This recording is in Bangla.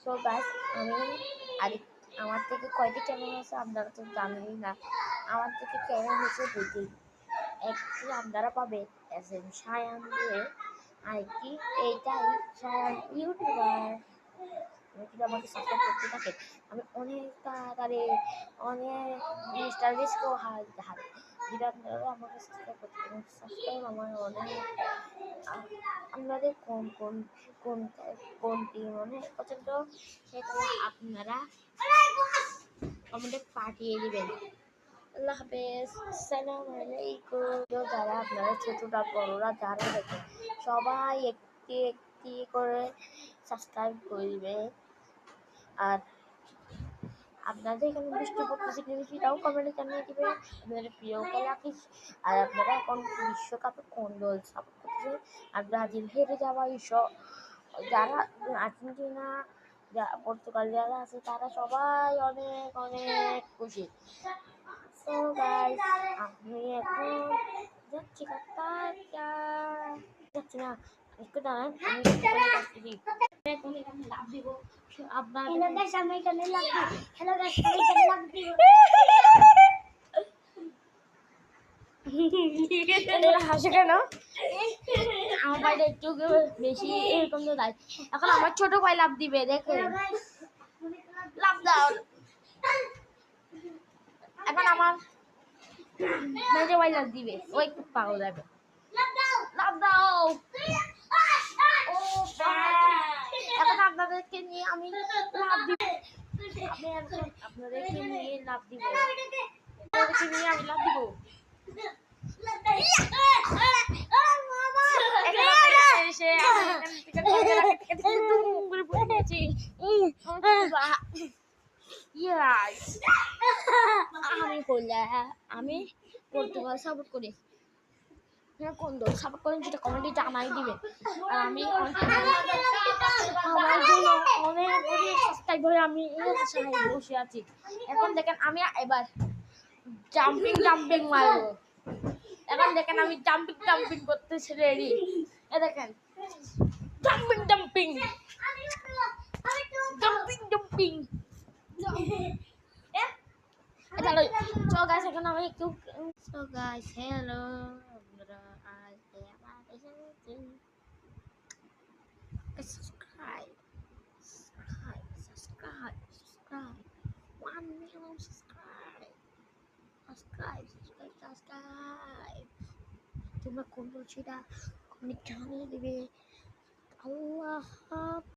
সো গাইস আমি আরেক আমার থেকে কয়টি চ্যানেল আছে আপনারা তো জানেনই না। আমার থেকে চ্যানেল হচ্ছে দুটি, একটি আপনারা পাবেন এস এম সায়ান দিয়ে, আরেকটি এইটাই সায়ান ইউটিউবার। যদি আমাকে সাবস্ক্রাইব করতে থাকেন আমি অনেক তাড়াতাড়ি অনেক মিস্টার রিস্কও হার যদি আপনারা আমাকে সাবস্ক্রাইব করতে পারেন। সাবস্ক্রাইব আমার অনেক আপনাদের কোনটি মনে পছন্দ সেটা আপনারা কমেন্টে পাঠিয়ে দিবেন। আল্লাহ হাফেজ, আসসালামু আলাইকুম। যারা আপনারা ছোটরা বড়রা যারা দেখেন সবাই একটি একটি করে সাবস্ক্রাইব করবে। আর আপনাদের এখানে বৃষ্টি পড়তেছে কিন্তু সেটাও কমেন্টে জানিয়ে দিবে। আপনাদের প্রিয় খেলা কি, আর আপনারা এখন বিশ্বকাপে কোন দল সাপোর্ট করতেছে, আর ব্রাজিল হেরে যাওয়া এইসব যারা আর্জেন্টিনা পর্তুগাল যারা আছে তারা সবাই অনেক অনেক খুশি। সো গাইস আমি এখন যাচ্ছি যাচ্ছি না একটু দাঁড়ান, আমি যাচ্ছি লাভ দিব আপনার হাসে কেন? আমার ভাইটা একটু বেশি এরকম তো তাই। এখন আমার ছোট ভাই লাভ দিবে, দেখেন লাভ দাও। এখন আমার মেজো ভাই লাভ দিবে, ও একটু পাগল যাবে। লাভ দাও। এখন আপনাদেরকে নিয়ে আমি লাভ দিব, আমি এখন আপনাদেরকে নিয়ে লাভ দিব, আপনাদেরকে নিয়ে আমি লাভ দিব। আমি পর্তুগাল সাপোর্ট করি। কোন দল সাপোর্ট করেন সেটা কমেন্টে জানাই দিবে। আর আমি আমার জন্য অনেক অনেক সাবস্ক্রাইব করে আমি বসে আছি। এখন দেখেন আমি এবার জাম্পিং মারবো। এখন দেখেন আমি জাম্পিং করতেছি, রেডি। এ দেখেন জাম্পিং So guys, এখন আমি একটু so guys, hello আপনারা আসলে আমার এসেছে subscribe 1 million subscribe তোমরা কোন বলছি না কমেন্ট জানিয়ে দিবে। আল্লাহ